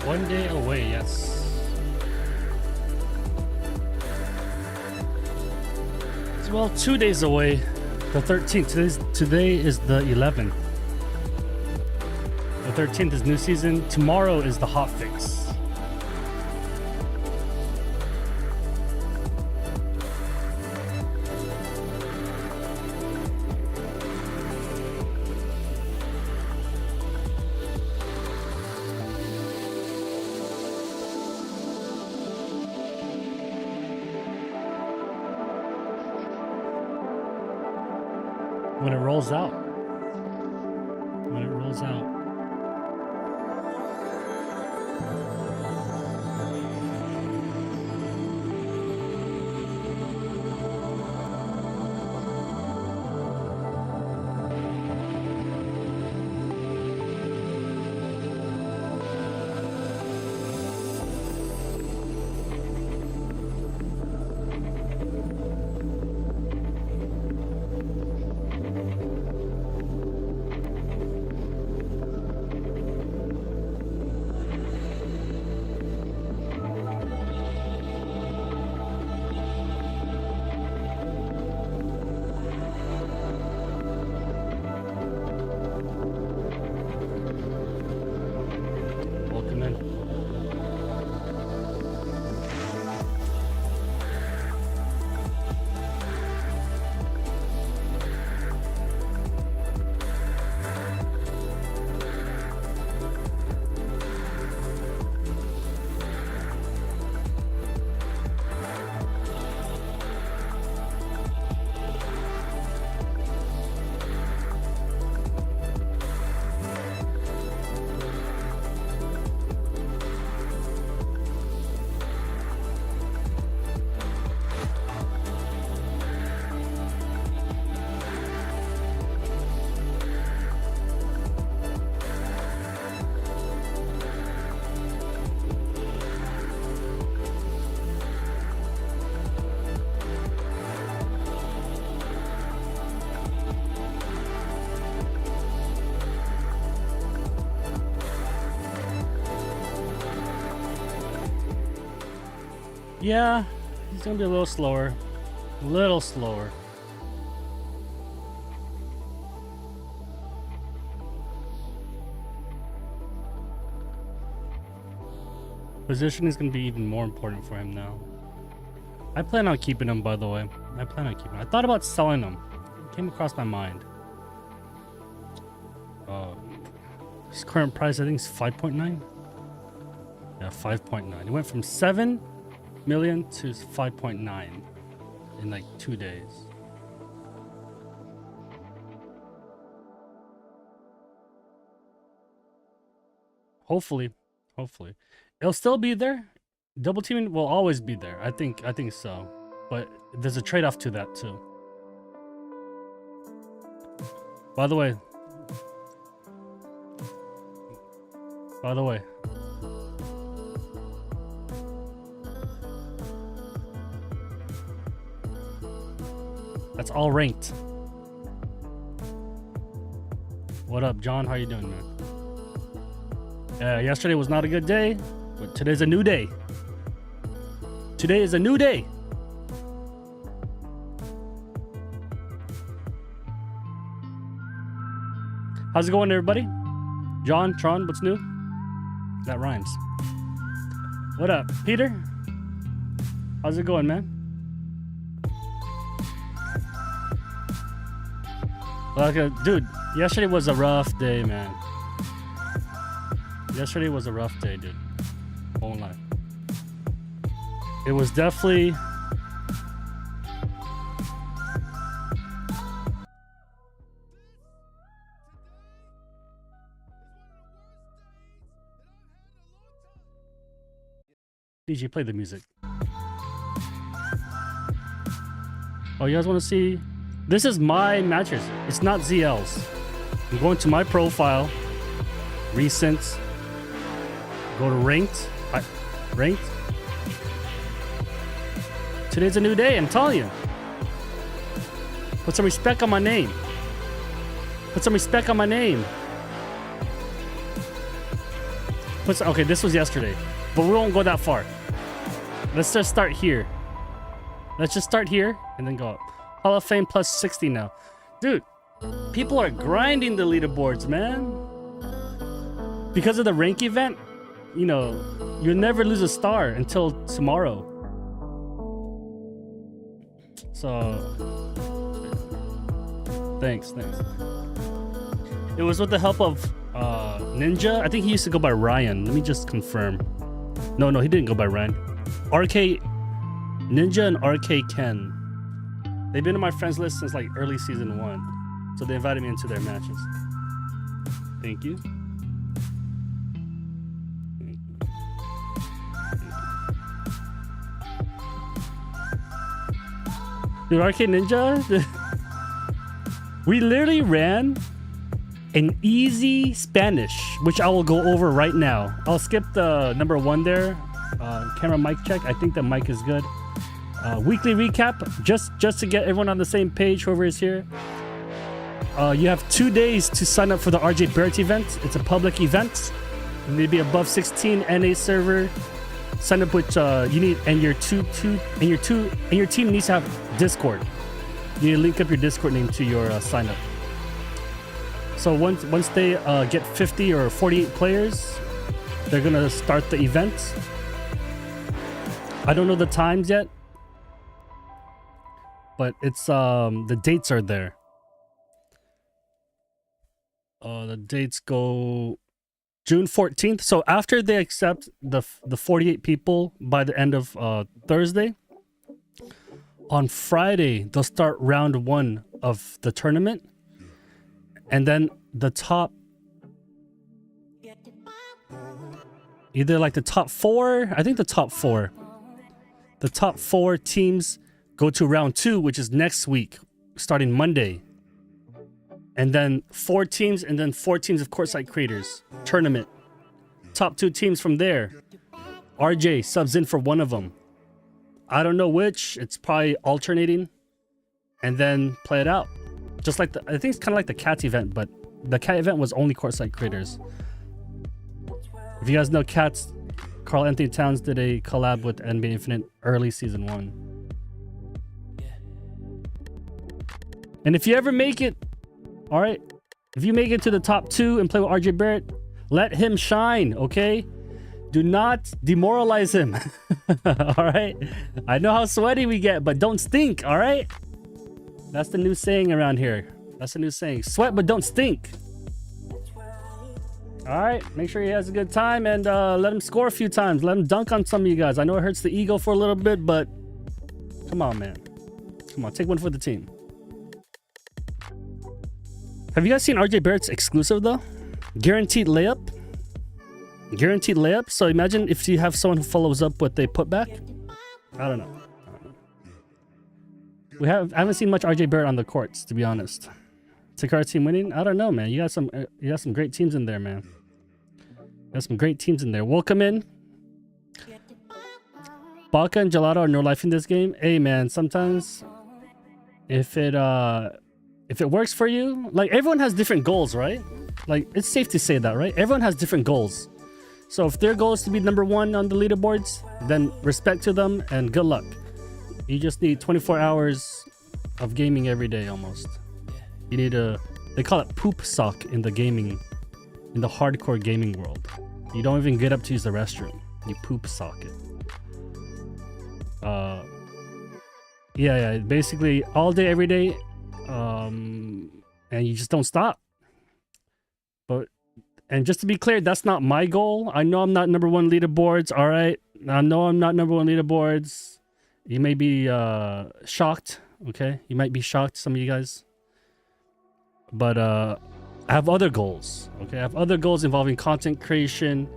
1 day away, yes. It's, well, 2 days away. The 13th. Today is the 11th. The 13th is new season. Tomorrow is the HOTFIX. When it rolls out. When it rolls out. Yeah, he's gonna be a little slower. A little slower. Position is gonna be even more important for him now. I plan on keeping him, by the way. I plan on keeping him. I thought about selling him. It came across my mind. His current price, I think, is 5.9. Yeah, 5.9. It went from 7 million to 5.9 in like 2 days. Hopefully it'll still be there. Double teaming will always be there. I think so, but there's a trade-off to that too. By the way, that's all ranked. What up, John? How you doing, man? Yesterday was not a good day, but today's a new day. Today is a new day. How's it going, everybody? John, Tron, what's new? That rhymes. What up, Peter? How's it going, man? Okay, dude, yesterday was a rough day, man. Yesterday was a rough day, dude. Whole life. It was definitely... DJ, play the music. Oh, you guys want to see? This is my matches. It's not ZL's. I'm going to my profile, recent, go to ranked. Ranked. Today's a new day, I'm telling you. Put some respect on my name. Put some respect on my name. Okay, this was yesterday, but we won't go that far. Let's just start here. Let's just start here and then go up. Hall of Fame plus 60 now. Dude, people are grinding the leaderboards, man. Because of the rank event, you know, you'll never lose a star until tomorrow. So, thanks. It was with the help of Ninja. I think he used to go by Ryan. Let me just confirm. No, he didn't go by Ryan. RK Ninja and RK Ken. They've been on my friends list since like early season 1. So they invited me into their matches. Thank you. Dude, Arcade Ninja, we literally ran an easy Spanish, which I will go over right now. I'll skip the number 1 there. Camera mic check. I think the mic is good. Weekly recap, just to get everyone on the same page, whoever is here. You have 2 days to sign up for the RJ Barrett event. It's a public event. You need to be above 16 NA server. Sign up with you need, and your team needs to have Discord. You need to link up your Discord name to your sign up. So once they get 50 or 48 players, they're gonna start the event. I don't know the times yet, but it's the dates are there. The dates go June 14th. So after they accept the 48 people by the end of Thursday, on Friday they'll start round 1 of the tournament, and then the top, either like the top 4, I think the top 4 teams go to round 2, which is next week, starting Monday. And then 4 teams, and then 4 teams of courtside creators. Tournament. Top 2 teams from there. RJ subs in for one of them. I don't know which. It's probably alternating. And then play it out. Just like I think it's kind of like the Cats event, but the Cat event was only courtside creators. If you guys know Cats, Carl Anthony Towns did a collab with NBA Infinite early season 1. And if you ever make it, all right, if you make it to the top 2 and play with RJ Barrett, let him shine, okay? Do not demoralize him. All right? I know how sweaty we get, but don't stink, all right? That's the new saying around here. That's the new saying. Sweat, but don't stink. All right, make sure he has a good time, and let him score a few times. Let him dunk on some of you guys. I know it hurts the ego for a little bit, but come on, man. Come on, take one for the team. Have you guys seen RJ Barrett's exclusive though? Guaranteed layup. Guaranteed layup. So imagine if you have someone who follows up what they put back. I don't know. I haven't seen much RJ Barrett on the courts, to be honest. Takara team winning? I don't know, man. You got some great teams in there, man. You got some great teams in there. Welcome in. Baca and Gelato are no life in this game. Hey, man. Sometimes if it works for you, like everyone has different goals, right? Like it's safe to say that, right? Everyone has different goals. So if their goal is to be number 1 on the leaderboards, then respect to them and good luck. You just need 24 hours of gaming every day almost. You need to They call it poop sock in the gaming, in the hardcore gaming world. You don't even get up to use the restroom. You poop sock it. Yeah, basically all day, every day, and you just don't stop. And just to be clear, that's not my goal. I know I'm not #1 leaderboards. All right, I know I'm not #1 leaderboards. You may be shocked. Okay, you might be shocked, some of you guys. But I have other goals. Okay, I have other goals involving content creation,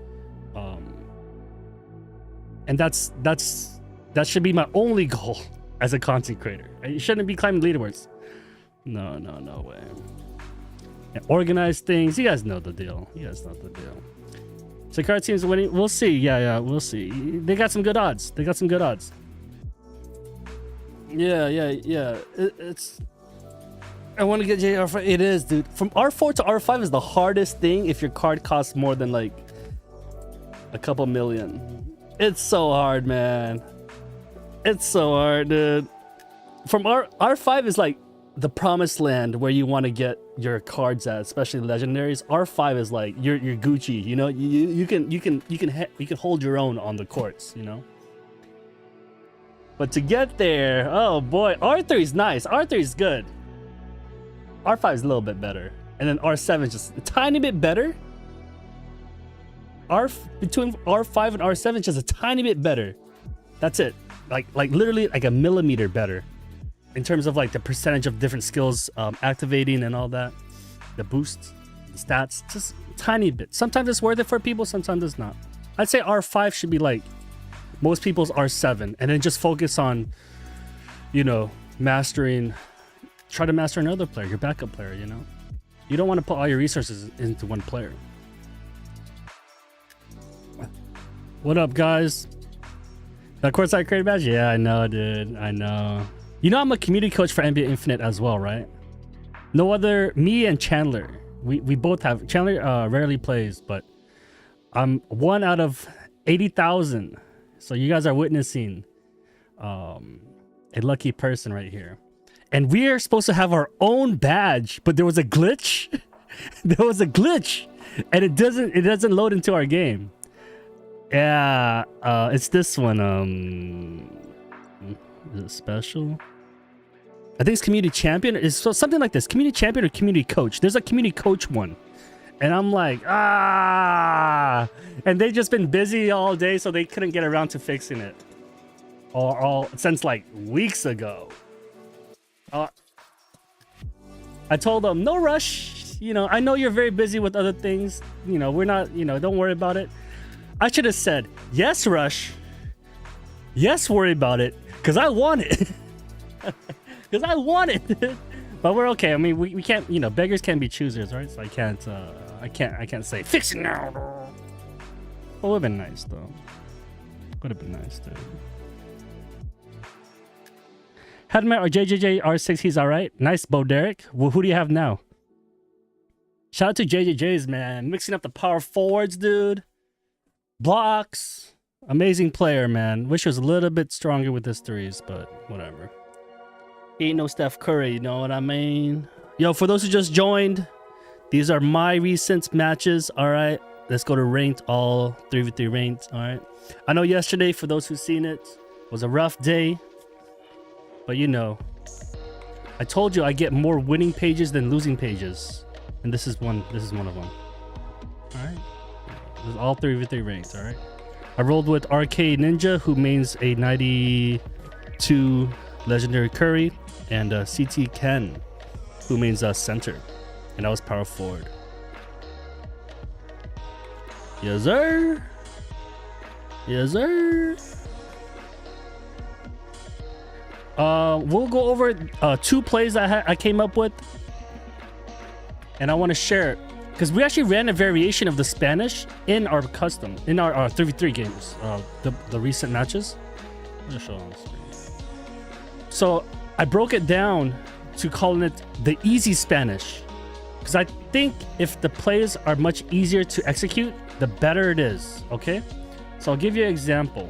and that should be my only goal as a content creator. You shouldn't be climbing leaderboards. No way. And organize things. You guys know the deal. So card team's winning. We'll see. Yeah, we'll see. They got some good odds. Yeah. It's. I want to get JR5. It is, dude. From R4 to R5 is the hardest thing if your card costs more than like a couple million. It's so hard, man. It's so hard, dude. From R5 is like the promised land where you want to get your cards at, especially legendaries. R5 is like you're Gucci, you know. You can hold your own on the courts, you know. But to get there, oh boy, R3 is nice. R3 is good. R5 is a little bit better, and then R7 is just a tiny bit better. Between R5 and R7 is just a tiny bit better. That's it. Like literally like a millimeter better in terms of like the percentage of different skills activating and all that, the boosts, the stats, just a tiny bit. Sometimes it's worth it for people, sometimes it's not. I'd say R5 should be like most people's R7, and then just focus on, you know, try to master another player, your backup player, you know. You don't want to put all your resources into one player. What up, guys? That courtside creative badge? Yeah, I know, dude. I know. You know I'm a community coach for NBA Infinite as well, right? No other, me and Chandler. We both have. Chandler rarely plays, but I'm 1 out of 80,000. So you guys are witnessing a lucky person right here. And we are supposed to have our own badge, but there was a glitch. And it doesn't load into our game. Yeah, it's this one. Is it special? I think it's community champion. It's something like this. Community champion or community coach. There's a community coach one. And I'm like, and they've just been busy all day, so they couldn't get around to fixing it. Since like weeks ago. I told them, no rush. You know, I know you're very busy with other things. You know, we're not, you know, don't worry about it. I should have said, yes, rush. Yes, worry about it. Because I want it. Because I want it. But we're okay. I mean, we can't, you know, beggars can't be choosers, right? So I can't say, fix it now. Well, would have been nice, though. Would have been nice, dude. Hadmet or JJJ R6, he's all right. Nice, Bo Derek. Well, who do you have now? Shout out to JJJ's, man. Mixing up the power forwards, dude. Blocks. Amazing player, man. Wish he was a little bit stronger with his threes, but whatever. He ain't no Steph Curry, you know what I mean? Yo, for those who just joined, these are my recent matches, all right? Let's go to ranked, all 3v3 ranked, all right? I know yesterday, for those who've seen it, was a rough day. But you know, I told you I get more winning pages than losing pages, and this is one of them. All right, this is all 3v3 ranked. All right, I rolled with RK Ninja, who mains a 92 legendary Curry, and CT Chenn, who mains center, and I was power forward. Yes sir. Yes sir. We'll go over 2 plays I came up with, and I want to share it because we actually ran a variation of the Spanish in our custom, in our 3v3 games, the recent matches. I'm gonna show on the screen. So I broke it down to calling it the easy Spanish, because I think if the plays are much easier to execute, the better it is. Okay, so I'll give you an example.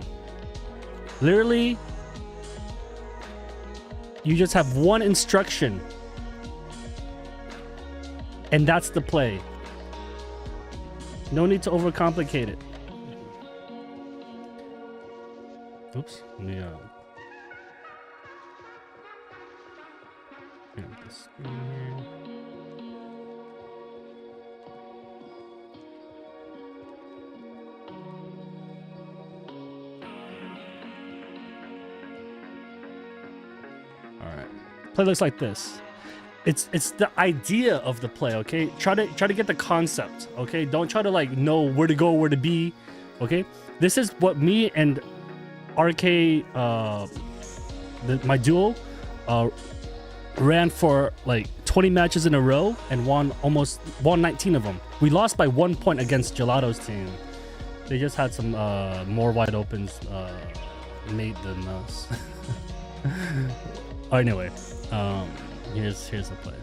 Literally, you just have one instruction And that's the play. No need to overcomplicate it. Oops. Yeah. This here. All right. Play looks like this. It's the idea of the play, okay? Try to get the concept, okay? Don't try to like know where to go, where to be, okay? This is what me and RK, my duo, ran for like 20 matches in a row and won 19 of them. We lost by 1 point against Gelato's team. They just had some more wide opens made than us. Anyway, here's the play.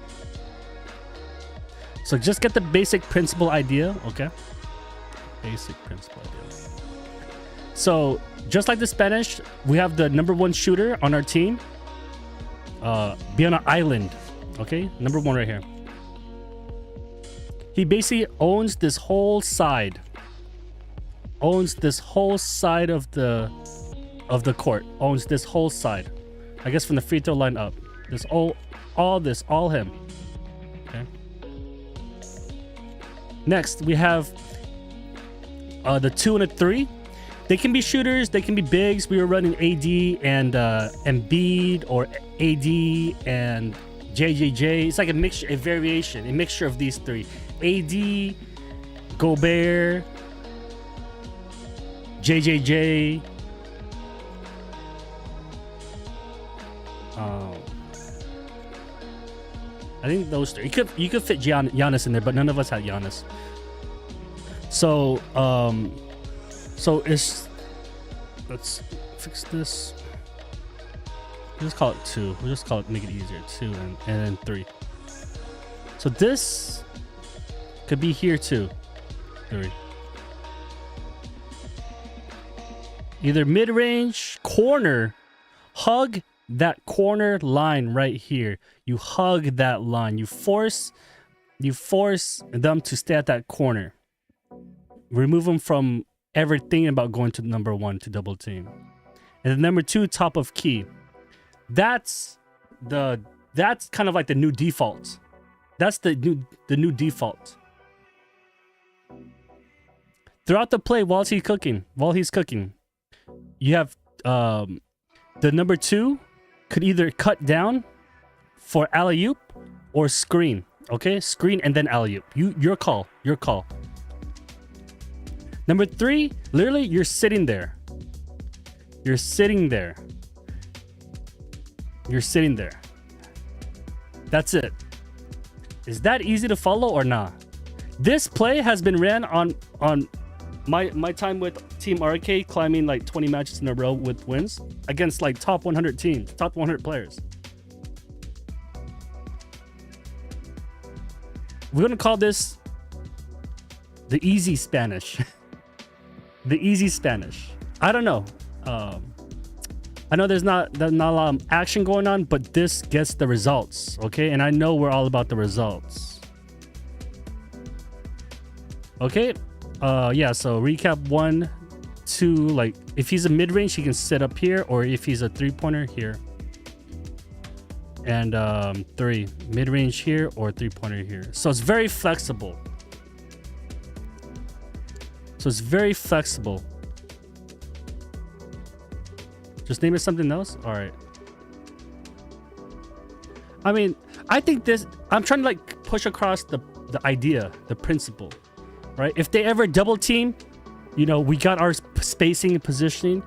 So just get the basic principle idea, okay? Basic principle idea. So just like the Spanish, we have the #1 shooter on our team. Be on an island, okay? #1 right here. He basically owns this whole side. Owns this whole side of the court. Owns this whole side. I guess from the free throw line up. This all him. Okay. Next, we have the 2 and a 3. They can be shooters, they can be bigs. We were running AD and Embiid, or AD and JJJ. It's like a mixture, a variation, a mixture of these three. AD, Gobert, JJJ. I think those three. You could fit Giannis in there, but none of us had Giannis. So let's fix this. We'll just call it 2. We'll just make it easier. 2 and then 3. So this could be here too. 3. Either mid-range, corner, hug that corner line right here. You hug that line. You force them to stay at that corner. Remove them from ever thinking about going to #1 to double team. And then #2, top of key. That's kind of like the new default. That's the new default. Throughout the play, while he's cooking, you have the #2 could either cut down for alley-oop or screen. Okay, screen and then alley-oop. Your call. #3, literally, you're sitting there. You're sitting there. That's it. Is that easy to follow or not? This play has been ran on my time with Team RK, climbing like 20 matches in a row with wins against like top 100 teams, top 100 players. We're gonna call this the easy Spanish. The easy Spanish. I don't know. I know there's not a lot of action going on, but this gets the results, okay? And I know we're all about the results. Okay. Yeah. So recap 1, 2. Like if he's a mid-range, he can sit up here, or if he's a 3-pointer here. And 3, mid-range here or 3-pointer here. So it's very flexible. Just name it something else. All right. I mean, I think this. I'm trying to like push across the idea, the principle, right? If they ever double team, we got our spacing and positioning.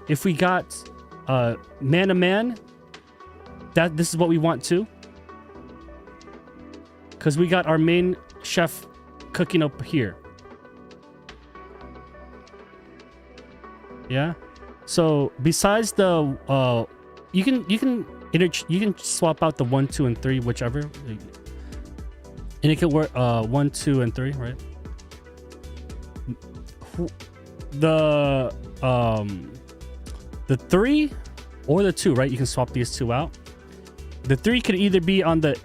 If we got man to man, this is what we want too. Because we got our main chef cooking up here. Yeah. So besides the you can swap out the 1, 2, and 3, whichever, and it can work 1, 2, and 3, right? The 3 or the 2, right? You can swap these two out. The 3 could either be on the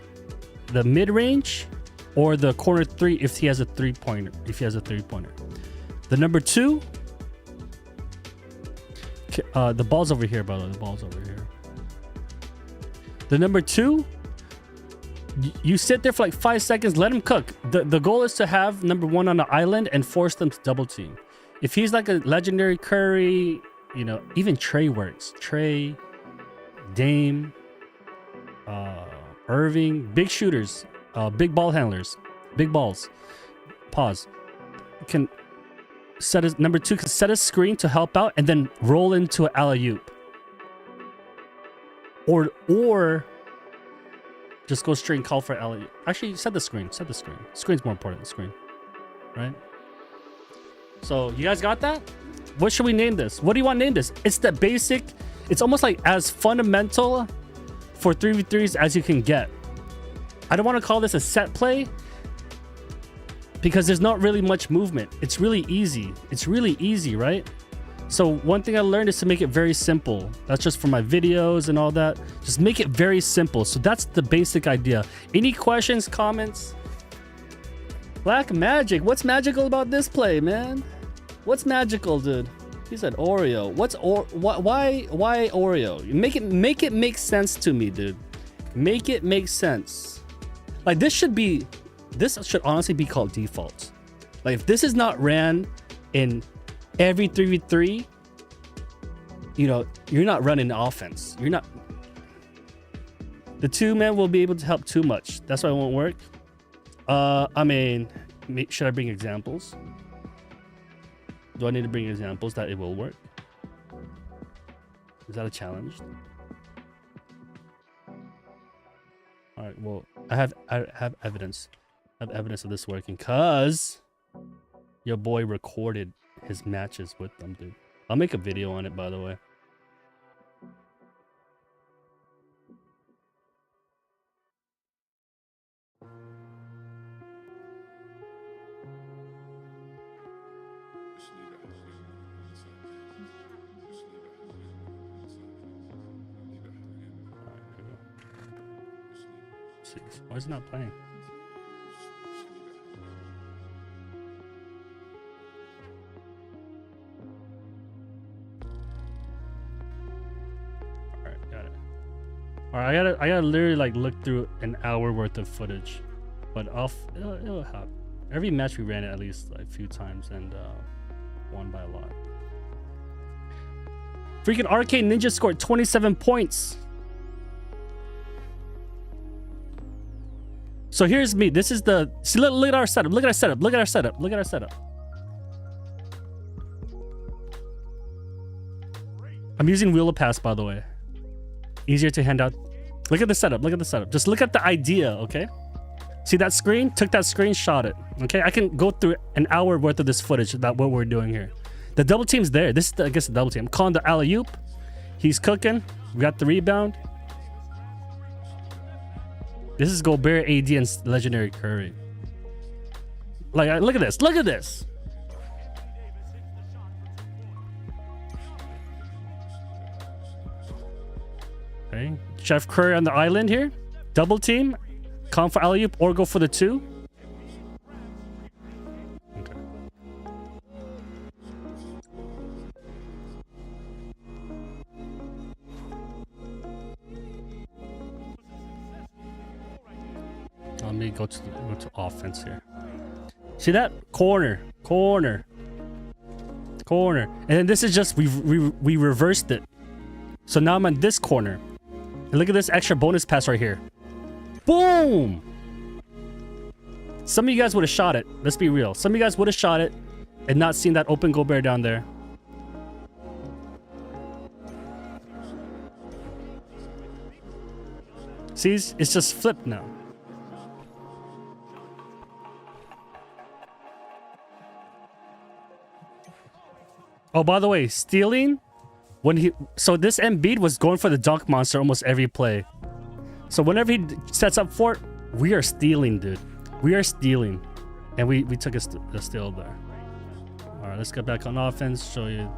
mid range or the corner 3 if he has a 3-pointer. The number 2. The ball's over here, by the way. The ball's over here. The number 2. You sit there for like 5 seconds. Let him cook. The goal is to have number 1 on the island and force them to double team. If he's like a legendary Curry, you know, even Trey works. Trey, Dame, Irving, big shooters, big ball handlers, big balls. Pause. Can set his number 2 can set a screen to help out and then roll into an alley-oop. Or just go straight and call for alley-oop. Actually, set the screen. Set the screen. Screen's more important than the screen, right? So you guys got that? What should we name this? What do you want to name this? It's the basic. It's almost like as fundamental for 3v3s as you can get. I don't want to call this a set play because there's not really much movement. It's really easy. It's really easy, right? So one thing I learned is to make it very simple. That's just for my videos and all that. Just make it very simple. So that's the basic idea. Any questions, comments? Black Magic. What's magical about this play, man? What's magical, dude? He said Oreo. Why Oreo? Make it make sense to me, dude. Make it make sense. Like this should honestly be called default. Like if this is not ran in every 3v3, you know, you're not running offense. You're not. The 2-man will be able to help too much. That's why it won't work. I mean, should I bring examples? Do I need to bring examples that it will work? Is that a challenge? All right. Well, I have evidence. I have evidence of this working because your boy recorded his matches with them, dude. I'll make a video on it, by the way. Why is it not playing? Alright, got it. Alright, I gotta literally like look through an hour worth of footage. But it'll happen. Every match we ran it at least like a few times and won by a lot. Freaking Arcade Ninja scored 27 points. So here's me. This is the... See, look at our setup. Look at our setup. Look at our setup. Look at our setup. I'm using Wheel of Pass, by the way. Easier to hand out. Look at the setup. Look at the setup. Just look at the idea, okay? See that screen? Took that screen, shot it. Okay? I can go through an hour worth of this footage about what we're doing here. The double team's there. This is, I guess, the double team. I'm calling the alley-oop. He's cooking. We got the rebound. This is Gobert, AD, and Legendary Curry. Like, look at this. Look at this. Okay. Chef Curry on the island here. Double team. Come for alley-oop or go for the 2. Okay. Let me go to offense here. See that? Corner. And then this is just, we reversed it. So now I'm on this corner. And look at this extra bonus pass right here. Boom! Some of you guys would have shot it. Let's be real. Some of you guys would have shot it and not seen that open Gobert down there. See, it's just flipped now. Oh, by the way, stealing so this Embiid was going for the dunk monster almost every play. So whenever he sets up for it, we are stealing, dude. We are stealing. And we took a steal there. All right, let's get back on offense, show you.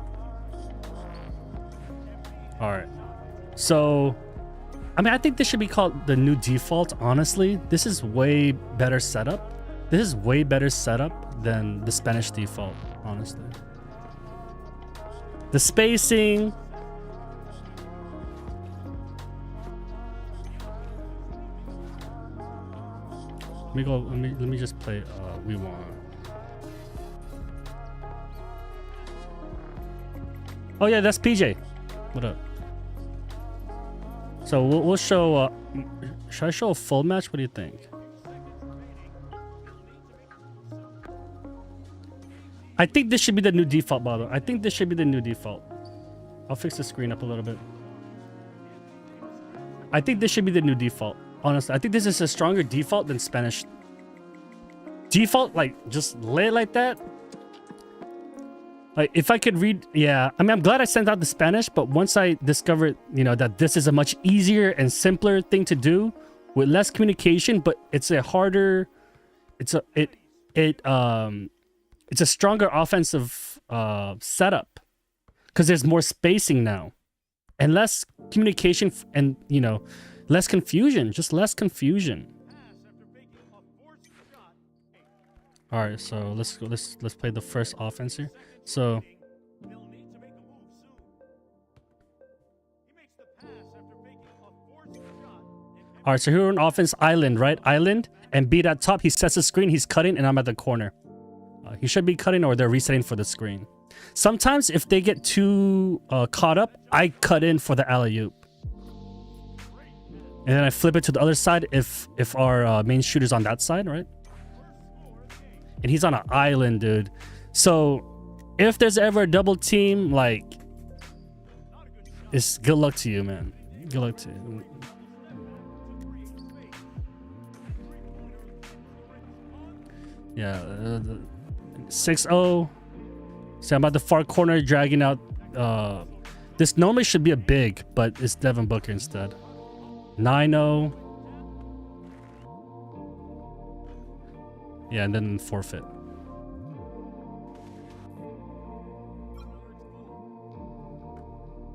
All right. So I mean, I think this should be called the new default, honestly. This is way better setup. This is way better setup than the Spanish default, honestly. The spacing. Let me go, let me just play we want. Oh yeah, that's PJ. What up? So we'll show should I show a full match? What do you think? I think this should be the new default, by the way. I think this should be the new default. I'll fix the screen up a little bit. I think this should be the new default. Honestly, I think this is a stronger default than Spanish. Default, like, just lay it like that. Like, if I could read, yeah. I mean, I'm glad I sent out the Spanish, but once I discovered, you know, that this is a much easier and simpler thing to do with less communication, but it's a harder, it's a stronger offensive setup because there's more spacing now and less communication and, you know, less confusion, just less confusion. All right, so let's go. Let's play the first offense here. So all right, so here we're on offense island, right? Island and beat at top. He sets the screen. He's cutting, and I'm at the corner. He should be cutting, or they're resetting for the screen. Sometimes if they get too caught up, I cut in for the alley-oop. And then I flip it to the other side if our main shooter's on that side, right? And he's on an island, dude. So if there's ever a double team, like, it's good luck to you, man. Good luck to you. Yeah, 6-0. So I'm at the far corner dragging out. This normally should be a big, but it's Devin Booker instead. 9-0. Yeah, and then forfeit.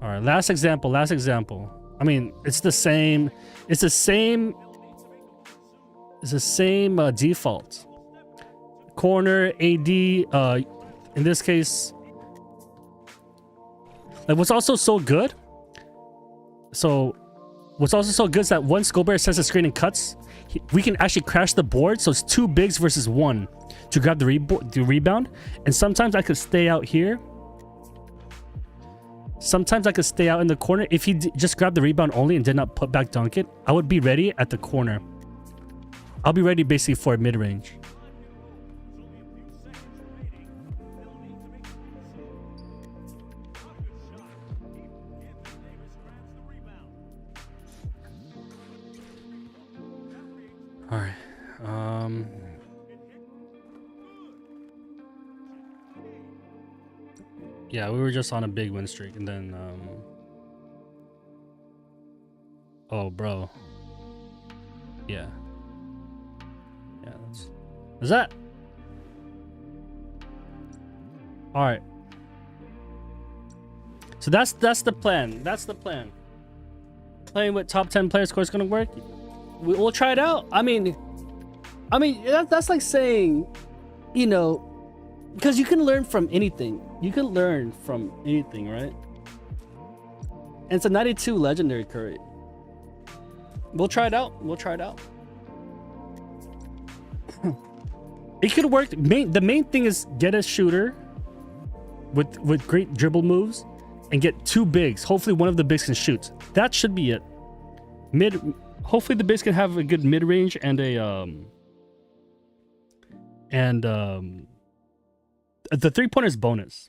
All right, last example. I mean, it's the same. It's the same default. Corner, AD, in this case. Like, what's also so good is that once Gobert sets the screen and cuts, we can actually crash the board. So it's 2 bigs versus 1 to grab the rebound. And sometimes I could stay out here. Sometimes I could stay out in the corner. If he just grabbed the rebound only and did not put back dunk it, I would be ready at the corner. I'll be ready basically for mid-range. All right. Yeah, we were just on a big win streak, and then oh, bro. Yeah. Is that? All right. So that's the plan. Playing with top 10 players, of course, gonna work. We'll try it out. I mean, that's like saying, you know, because you can learn from anything. Right? And it's a 92 legendary Curry. We'll try it out. It could work. The main thing is get a shooter with great dribble moves and get 2 bigs. Hopefully one of the bigs can shoot. That should be it. Hopefully the bigs can have a good mid-range and the 3-pointer is bonus.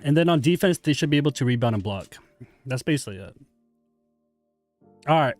And then on defense, they should be able to rebound and block. That's basically it. All right.